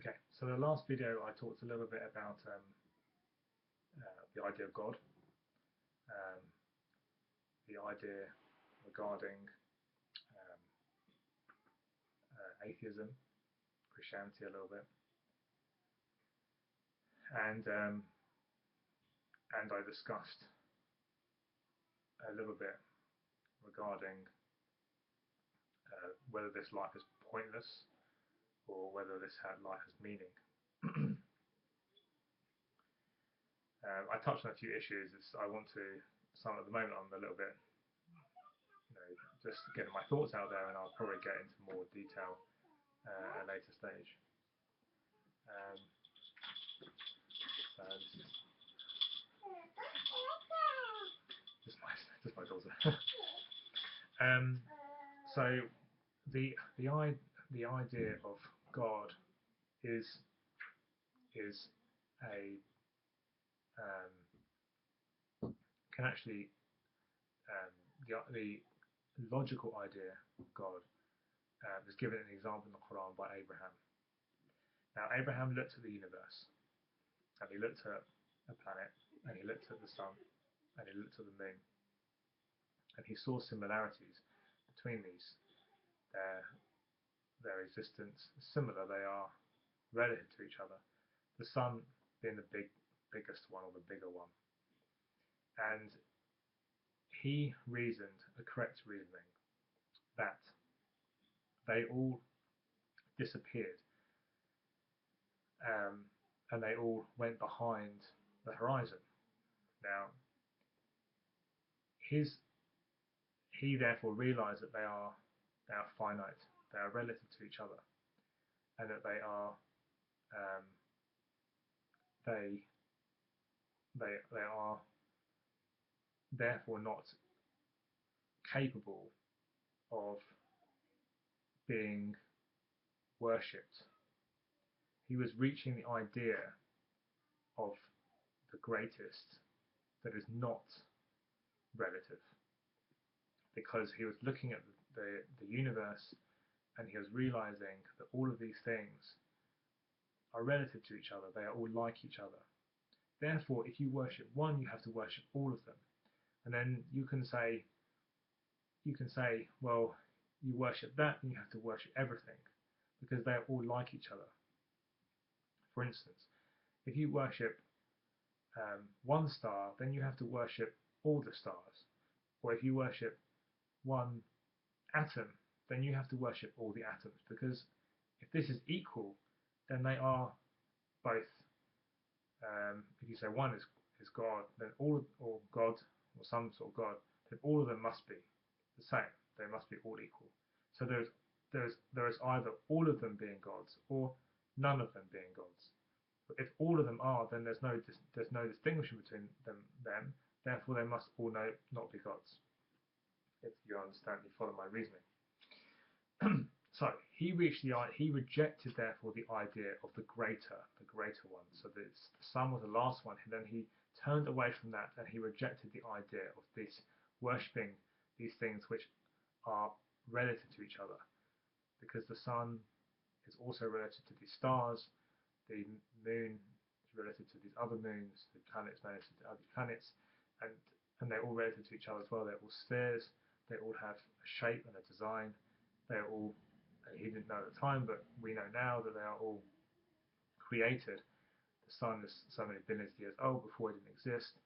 Okay, so the last video I talked a little bit about the idea of God, um, the idea regarding um, atheism, Christianity a little bit, and I discussed a little bit regarding whether this life is pointless or whether this life has meaning. I touched on a few issues. I want to, at the moment I'm a little bit, just getting my thoughts out there, and I'll probably get into more detail at a later stage. Um, so this is just my daughter. So the idea of God is a can actually the logical idea of God is given an example in the Quran by Abraham. Now Abraham looked at the universe, and he looked at a planet, and he looked at the sun, and he looked at the moon, and he saw similarities between these. Their existence is similar. They are relative to each other. The sun being the biggest one, or the bigger one. And he reasoned a correct reasoning that they all disappeared, and they all went behind the horizon. Now, he therefore realized that they are finite, they are relative to each other, and that they are um, they are therefore not capable of being worshipped. He was reaching the idea of the greatest that is not relative, because he was looking at the universe, and he was realizing that all of these things are relative to each other. They are all like each other. Therefore, if you worship one, you have to worship all of them. And then you can say, well, you worship that, and you have to worship everything, because they are all like each other. For instance, if you worship one star, then you have to worship all the stars. Or if you worship one atom, then you have to worship all the atoms, because if this is equal, then they are both. If you say one is God, then or God, or some sort of God, then all of them must be the same. They must be all equal. So there is either all of them being gods or none of them being gods. But if all of them are, then there's no distinction between them. Therefore, they must all not be gods. If you understand, you follow my reasoning. So he rejected therefore the idea of the greater one. So the sun was the last one, and then he turned away from that, and he rejected the idea of this worshipping these things which are relative to each other, because the sun is also relative to these stars, the moon is relative to these other moons, the planets relative to other planets, and they're all relative to each other as well. They're all spheres. They all have a shape and a design. They're all, he didn't know at the time, but we know now that they are all created. The sun is so many billions of years old before it didn't exist,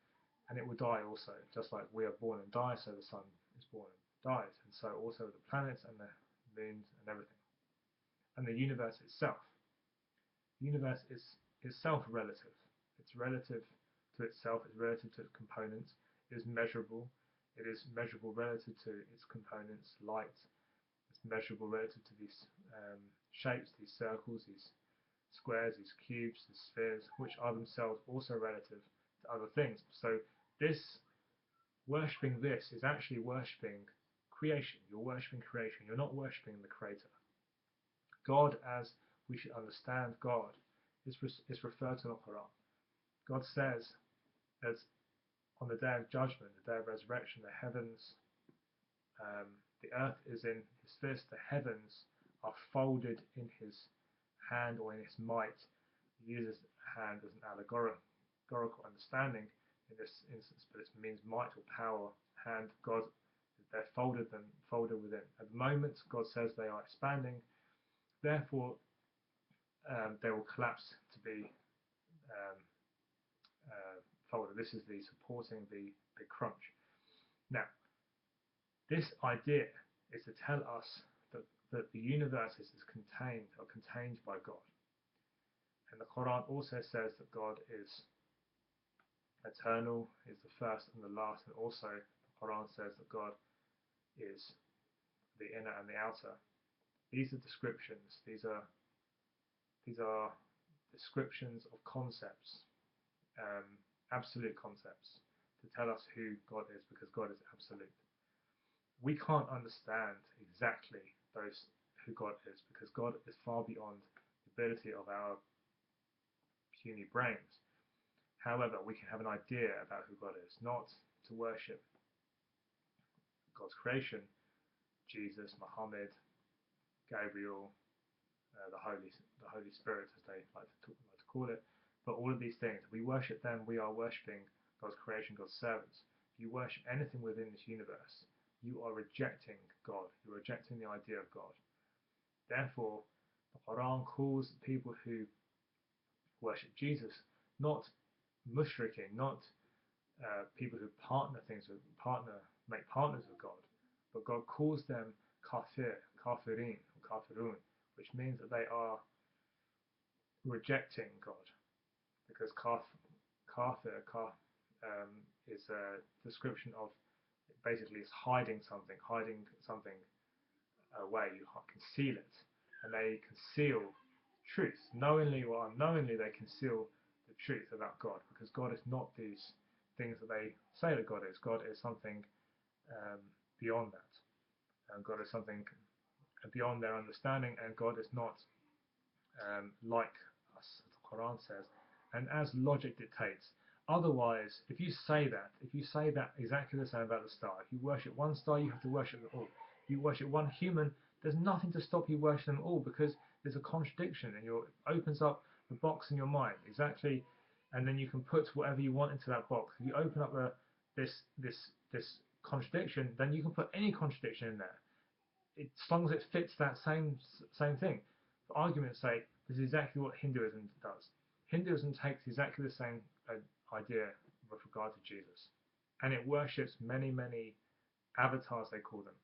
and it will die also, just like we are born and die, so the sun is born and dies, and so also the planets and the moons and everything. And the universe itself. The universe is self-relative. It's relative to itself, it's relative to its components, it is measurable. It is measurable relative to its components, light. It's measurable relative to these shapes, these circles, these squares, these cubes, these spheres, which are themselves also relative to other things. So worshipping this is actually worshipping creation. You're worshipping creation. You're not worshipping the Creator. God, as we should understand God, is referred to in the Quran. God says that on the day of judgment, the day of resurrection, the heavens, the earth is in his fist, the heavens are folded in his hand or in its might. He uses hand as an allegorical understanding in this instance, but it means might or power. Hand, God, they're folded within. At the moment, God says they are expanding, therefore they will collapse to be um, folded. This is the supporting the crunch. Now, this idea is to tell us that the universe is contained or contained by God. And the Quran also says that God is eternal, is the first and the last, and also the Quran says that God is the inner and the outer. These are descriptions. These are descriptions of concepts, absolute concepts, to tell us who God is, because God is absolute. We can't understand exactly who God is, because God is far beyond the ability of our puny brains. However, we can have an idea about who God is, not to worship God's creation, Jesus, Muhammad, Gabriel, the Holy Spirit, as they like to call it. But all of these things, if we worship them, we are worshipping God's creation, God's servants. If you worship anything within this universe, you are rejecting God. You're rejecting the idea of God. Therefore, the Quran calls people who worship Jesus not mushrikin, not people who make partners with God, but God calls them kafirin, or kafirun, which means that they are rejecting God, because kafir is a description of, basically it's hiding something away. You conceal it, and they conceal truth knowingly or unknowingly. They conceal the truth about God, because God is not these things that they say that God is. God is something beyond that, and God is something beyond their understanding, and God is not like us, as the Quran says, and as logic dictates. Otherwise, if you say that exactly the same about the star, if you worship one star, you have to worship them all. If you worship one human, there's nothing to stop you worshiping them all, because there's a contradiction, and it opens up the box in your mind exactly, and then you can put whatever you want into that box. If you open up this contradiction, then you can put any contradiction in there, as long as it fits that same thing. For argument's sake, this is exactly what Hinduism does. Hinduism takes exactly the same idea with regard to Jesus, and it worships many avatars, they call them,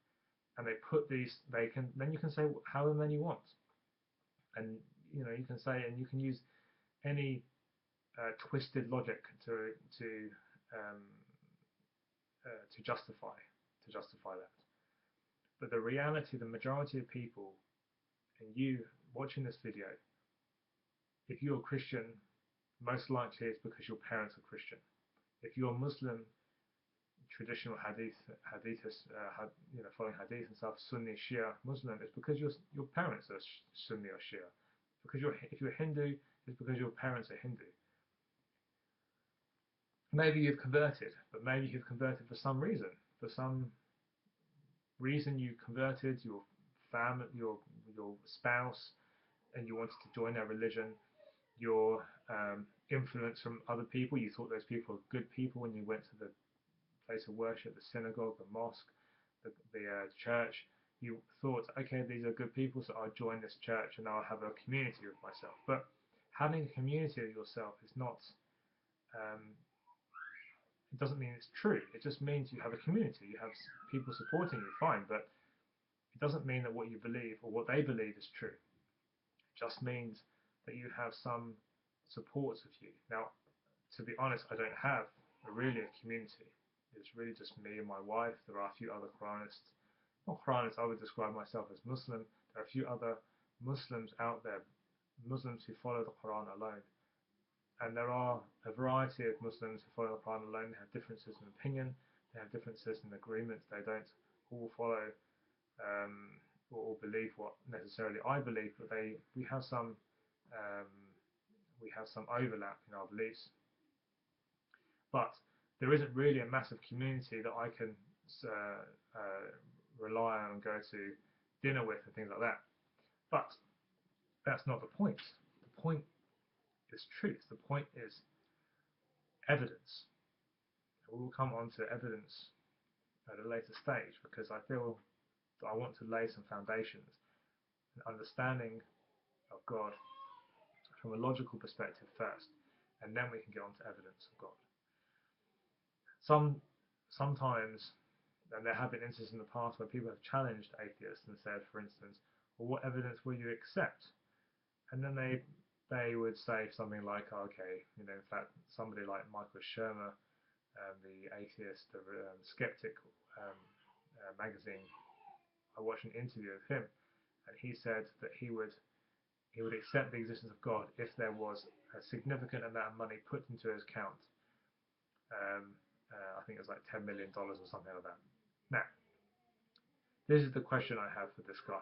and they put these. Then you can say however many you want, and you can say, and you can use any twisted logic um, to justify that. But the reality, the majority of people, and you watching this video, if you're a Christian, most likely it's because your parents are Christian. If you're Muslim, traditional following hadith and stuff, Sunni, Shia, Muslim, it's because your parents are Sunni or Shia. Because if you're Hindu, it's because your parents are Hindu. Maybe you've converted, but maybe you've converted for some reason. For some reason, you converted, your family, your spouse, and you wanted to join their religion. Your influence from other people, you thought those people were good people when you went to the place of worship, the synagogue, the mosque, the church. You thought, okay, these are good people, so I'll join this church and I'll have a community with myself. But having a community of yourself is not, it doesn't mean it's true. It just means you have a community, you have people supporting you, fine, but it doesn't mean that what you believe or what they believe is true. It just means that you have some supports with you. Now, to be honest, I don't have really a community. It's really just me and my wife. There are a few other Quranists. Not Quranists, I would describe myself as Muslim. There are a few other Muslims out there, Muslims who follow the Quran alone. And there are a variety of Muslims who follow the Quran alone. They have differences in opinion, they have differences in agreement. They don't all follow or believe what necessarily I believe, but we have some overlap in our beliefs. But there isn't really a massive community that I can rely on and go to dinner with and things like that. But that's not the point. The point is truth. The point is evidence. We'll come on to evidence at a later stage because I feel that I want to lay some foundations, an understanding of God from a logical perspective first, and then we can get on to evidence of God. Sometimes, and there have been instances in the past where people have challenged atheists and said, for instance, well, what evidence will you accept? And then they would say something like, oh, okay, in fact, somebody like Michael Shermer, the atheist, the skeptic magazine, I watched an interview of him, and he said that he would accept the existence of God if there was a significant amount of money put into his account. I think it was like $10 million or something like that. Now, this is the question I have for this guy,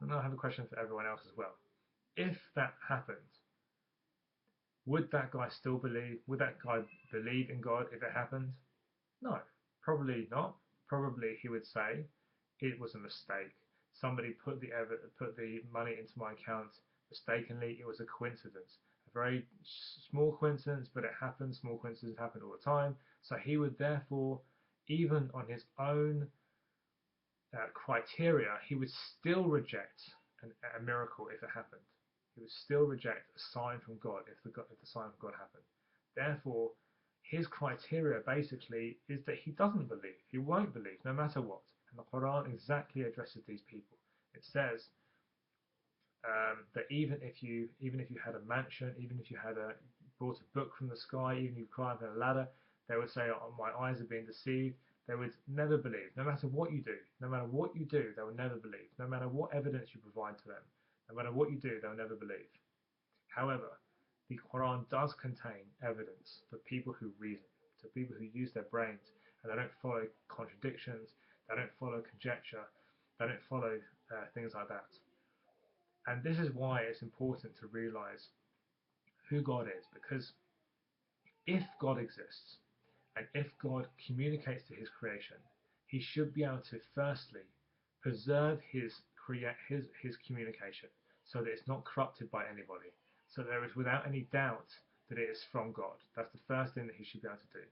and I have a question for everyone else as well. If that happened, would that guy still believe? Would that guy believe in God if it happened? No, probably not. Probably he would say it was a mistake. Somebody put the money into my account mistakenly. It was a coincidence, a very small coincidence, but it happens. Small coincidences happen all the time. So he would therefore, even on his own criteria, he would still reject a miracle if it happened. He would still reject a sign from God if the sign from God happened. Therefore, his criteria basically is that he doesn't believe. He won't believe, no matter what. And the Quran exactly addresses these people. It says that even if you had a mansion, even if you had brought a book from the sky, even if you climbed a ladder, they would say, oh, my eyes are being deceived. They would never believe, no matter what you do. No matter what you do, they will never believe. No matter what evidence you provide to them, no matter what you do, they'll never believe. However, the Quran does contain evidence for people who reason, to people who use their brains, and they don't follow contradictions, they don't follow conjecture, they don't follow things like that. And this is why it's important to realize who God is, because if God exists, and if God communicates to his creation, he should be able to firstly preserve his communication so that it's not corrupted by anybody. So there is without any doubt that it is from God. That's the first thing that he should be able to do.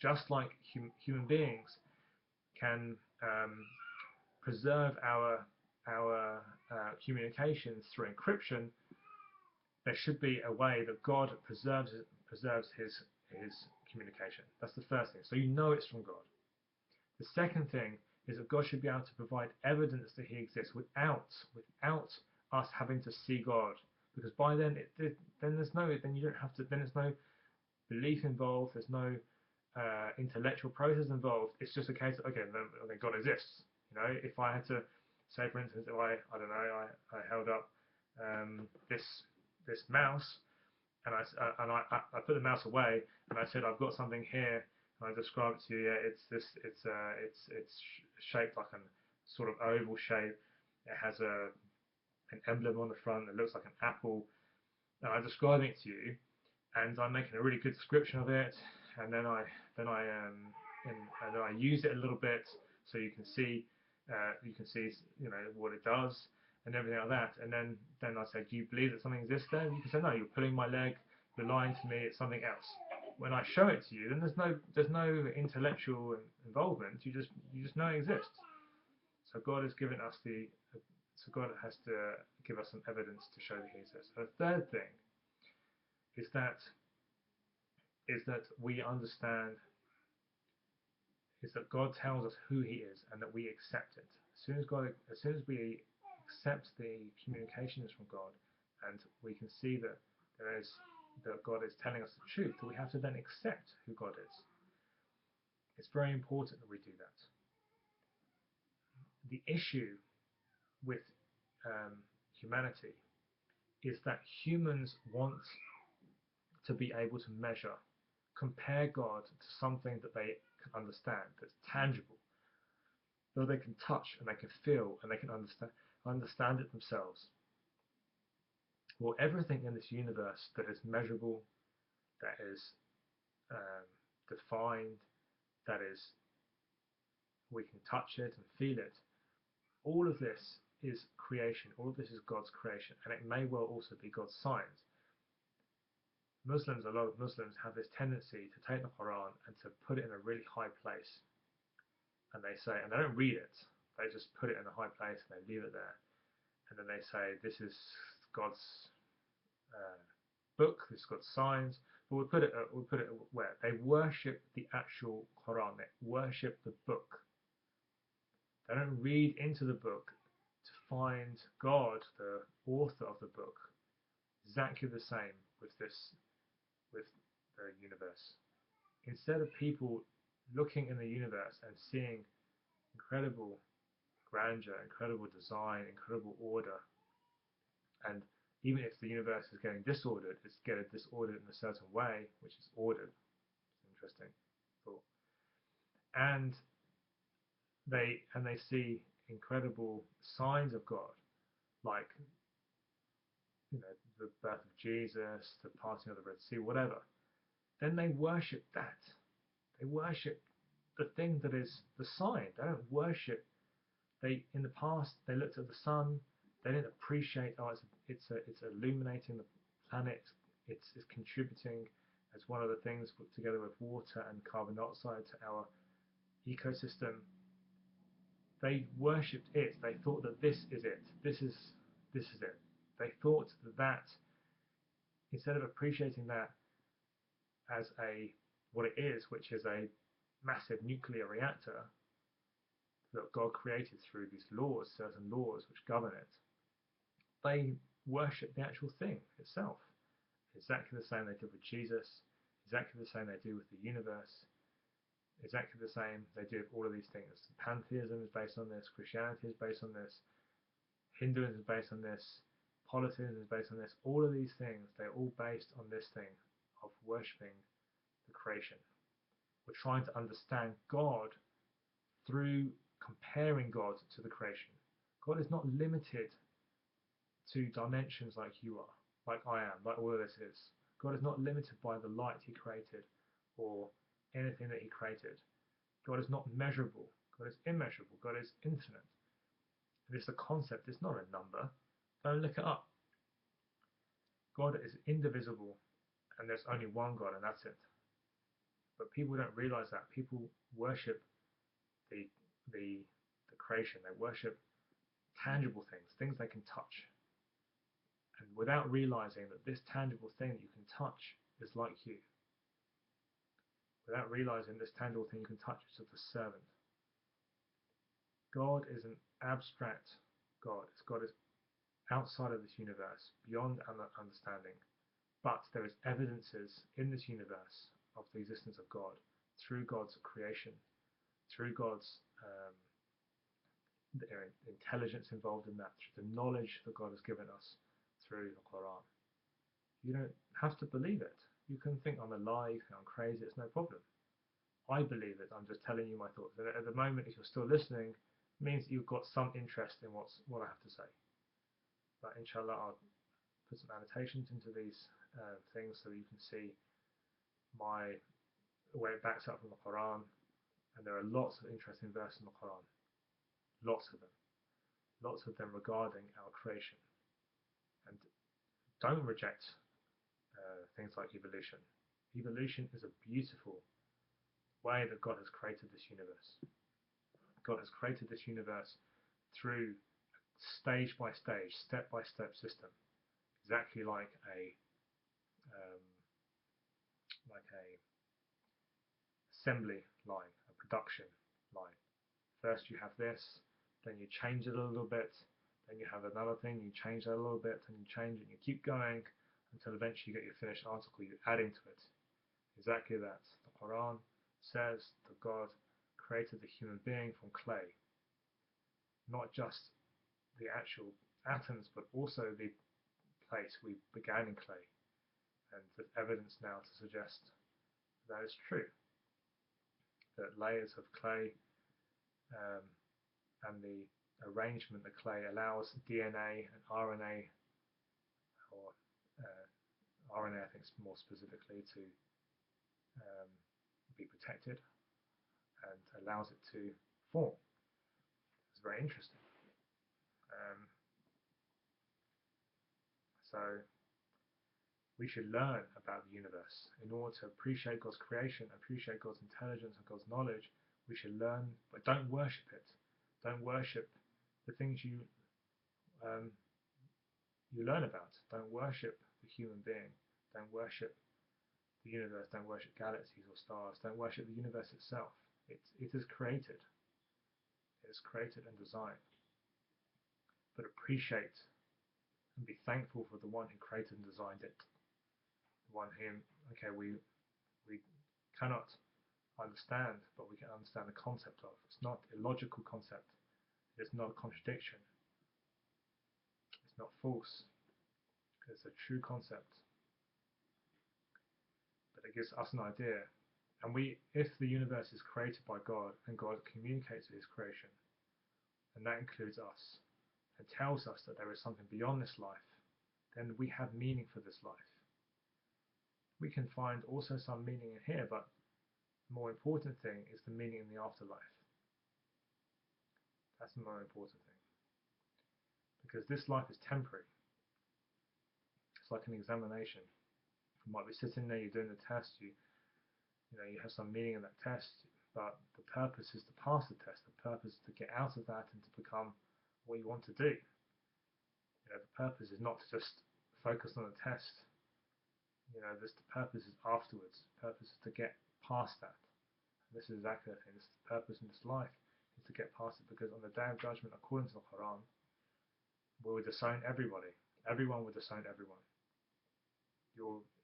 Just like human beings can preserve our communications through encryption, there should be a way that God preserves his communication. That's the first thing. So you know it's from God. The second thing is that God should be able to provide evidence that he exists without us having to see God, because by then then you don't have to, then there's no belief involved, there's no intellectual process involved. It's just a case of, okay, then God exists. If I had to say, for instance, if I don't know, I held up this mouse, and I put the mouse away, and I said, I've got something here, and I described it to you. Yeah, it's shaped like a sort of oval shape. It has an emblem on the front that looks like an apple, and I describe it to you, and I'm making a really good description of it, and then I use it a little bit so you can see what it does and everything like that. And then I say, do you believe that something exists there? You can say, no, you're pulling my leg, you're lying to me, it's something else. When I show it to you, then there's no intellectual involvement. You just know it exists. So God has given us so God has to give us some evidence to show that he exists. The third thing is that we understand, is that God tells us who he is and that we accept it. As soon as we accept the communications from God, and we can see that God is telling us the truth, that we have to then accept who God is. It's very important that we do that. The issue with humanity is that humans want to be able to compare God to something that they can understand, that's tangible, that they can touch and they can feel and they can understand it themselves. Well, everything in this universe that is measurable, that is defined, that is, we can touch it and feel it, all of this is creation. All of this is God's creation, and it may well also be God's signs. Muslims, a lot of Muslims have this tendency to take the Quran and to put it in a really high place. And they say, and they don't read it, they just put it in a high place and they leave it there. And then they say, this is God's book, this is God's signs. But we'll put it where? They worship the actual Quran, they worship the book. They don't read into the book to find God, the author of the book. Exactly the same with the universe. Instead of people looking in the universe and seeing incredible grandeur, incredible design, incredible order, and even if the universe is getting disordered, it's getting disordered in a certain way, which is ordered. It's an interesting thought. And they see incredible signs of God, like the birth of Jesus, the parting of the Red Sea, whatever. Then they worship that. They worship the thing that is the sign. They don't worship. In the past they looked at the sun. They didn't appreciate it's illuminating the planet. It's contributing as one of the things put together with water and carbon dioxide to our ecosystem. They worshipped it. They thought that this is it. This is it. They thought that instead of appreciating that as what it is, which is a massive nuclear reactor that God created through these laws, certain laws which govern it, they worship the actual thing itself. Exactly the same they did with Jesus, exactly the same they do with the universe, exactly the same they do with all of these things. Pantheism is based on this, Christianity is based on this, Hinduism is based on this, polytheism is based on this. All of these things, they're all based on this thing of worshipping the creation. We're trying to understand God through comparing God to the creation. God is not limited to dimensions like you are, like I am, like all of this is. God is not limited by the light he created or anything that he created. God is not measurable. God is immeasurable. God is infinite. And it's a concept, it's not a number. Don't look it up. God is indivisible, and there's only one God, and that's it. But people don't realize that. People worship the creation. They worship tangible things they can touch. And without realizing that this tangible thing that you can touch is like you. Without realizing this tangible thing you can touch is of the servant. God is an abstract God. God is outside of this universe, beyond understanding. But there is evidences in this universe of the existence of God through God's creation, through God's intelligence involved in that, through the knowledge that God has given us through the Quran. You don't have to believe it. You can think I'm a lie, you think I'm crazy, it's no problem. I believe it, I'm just telling you my thoughts. And at the moment, if you're still listening, it means that you've got some interest in what I have to say. But inshallah, I'll put some annotations into these things so that you can see where it backs up from the Quran. And there are lots of interesting verses in the Quran. Lots of them regarding our creation. And don't reject things like evolution. Evolution is a beautiful way that God has created this universe. God has created this universe through stage by stage, step by step system, exactly like a assembly line, a production line. First you have this, then you change it a little bit, then you have another thing, you change that a little bit, and you change it, and you keep going until eventually you get your finished article, you add into it. Exactly that. The Quran says that God created the human being from clay. Not just the actual atoms, but also the place we began in clay. And there's evidence now to suggest that is true. That layers of clay and the arrangement of clay allows DNA and RNA, or RNA I think more specifically, to be protected and allows it to form. It's very interesting. Um, so we should learn about the universe in order to appreciate God's creation, appreciate God's intelligence and God's knowledge. We should learn, but don't worship it. Don't worship the things um, you learn about. Don't worship the human being. Don't worship the universe. Don't worship galaxies or stars. Don't worship the universe itself. It is created. It is created and designed. But appreciate and be thankful for the one who created and designed it. The one whom, okay, we cannot understand, but we can understand the concept of. It's not a logical concept. It's not a contradiction. It's not false. It's a true concept. But it gives us an idea. And if the universe is created by God and God communicates with his creation, and that includes us, and tells us that there is something beyond this life, then we have meaning for this life. We can find also some meaning in here, but the more important thing is the meaning in the afterlife. That's the more important thing. Because this life is temporary. It's like an examination. You might be sitting there, you're doing the test, you have some meaning in that test, but the purpose is to pass the test. The purpose is to get out of that and to become what you want to do. The purpose is not to just focus on the test. The purpose is afterwards. The purpose is to get past that. And this is exactly the thing. This is the purpose in this life, is to get past it, because on the day of judgment, according to the Quran, we will disown everybody. Everyone will disown everyone.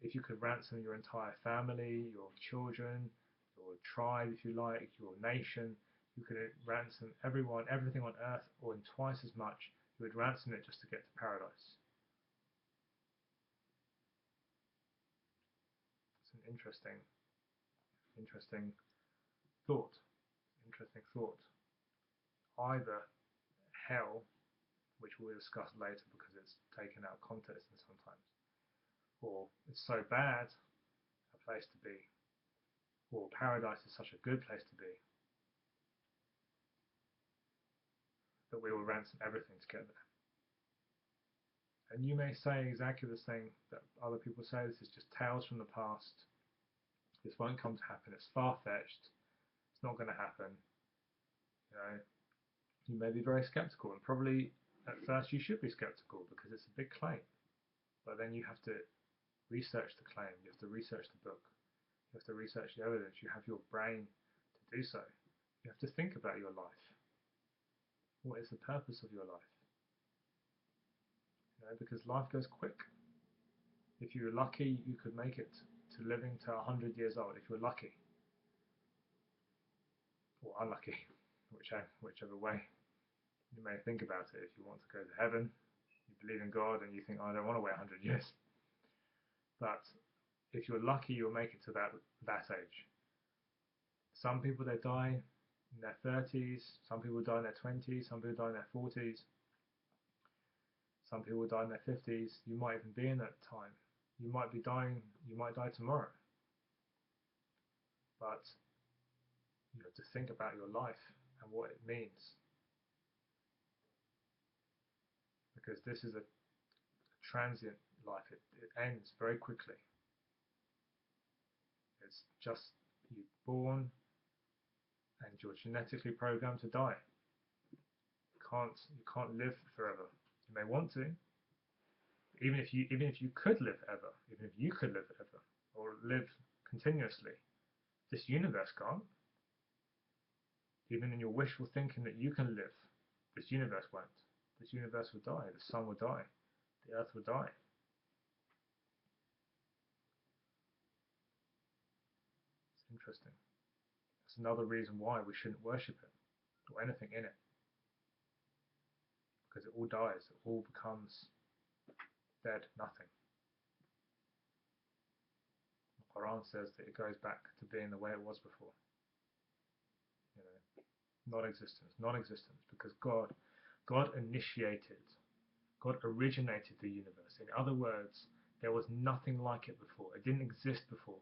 If you could ransom your entire family, your children, your tribe, if you like, your nation, you could ransom everyone, everything on earth, or in twice as much. You would ransom it just to get to paradise. It's an interesting thought. Interesting thought. Either hell, which we'll discuss later because it's taken out of context and sometimes, or it's so bad a place to be, or paradise is such a good place to be, that we will ransom everything to get there. And you may say exactly the same that other people say. This is just tales from the past. This won't come to happen. It's far-fetched. It's not going to happen. You may be very skeptical, and probably at first you should be skeptical because it's a big claim. But then you have to research the claim. You have to research the book. You have to research the evidence. You have your brain to do so. You have to think about your life. What is the purpose of your life? Because life goes quick. If you were lucky, you could make it to living to 100 years old, if you were lucky. Or unlucky, whichever way you may think about it. If you want to go to heaven, you believe in God, and you think, oh, I don't want to wait 100 years. But if you're lucky, you'll make it to that age. Some people, they die in their 30s, some people die in their 20s, some people die in their 40s, some people die in their 50s. You might even be in that time. You might die tomorrow. But you have to think about your life and what it means. Because this is a transient life. It ends very quickly. It's just you're born and you're genetically programmed to die. You can't live forever. You may want to. Even if you could live forever, or live continuously, this universe can't. Even in your wishful thinking that you can live, this universe won't. This universe will die. The sun will die. The earth will die. It's interesting. That's another reason why we shouldn't worship it or anything in it, because it all dies. It all becomes dead, nothing. The Quran says that it goes back to being the way it was before. Non-existence, because God initiated, God originated the universe. In other words, there was nothing like it before. It didn't exist before.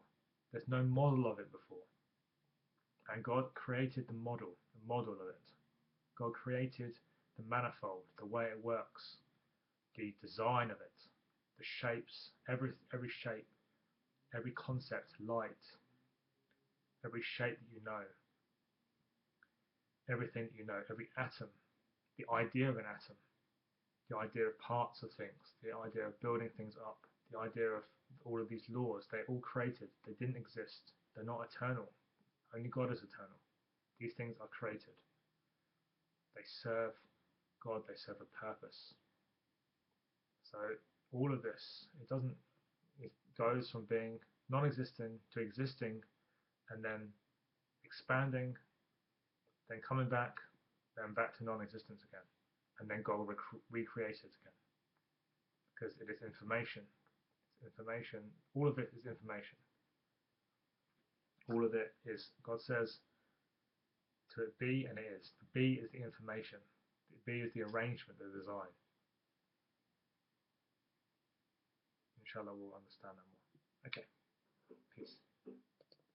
There's no model of it before. And God created the model of it. God created the manifold, the way it works, the design of it, the shapes, every shape, every concept, light, every shape that you know, everything that you know, every atom, the idea of an atom, the idea of parts of things, the idea of building things up, the idea of all of these laws, they're all created. They didn't exist. They're not eternal. Only God is eternal. These things are created. They serve God. They serve a purpose. So all of this, it goes from being non-existing to existing, and then expanding, then coming back, then back to non-existence again, and then God will recreate it again, because it is information. It's information. All of it is information. All of it is, God says to it be, and it is. The be is the information. The be is the arrangement, the design. Inshallah, we'll understand that more. Okay.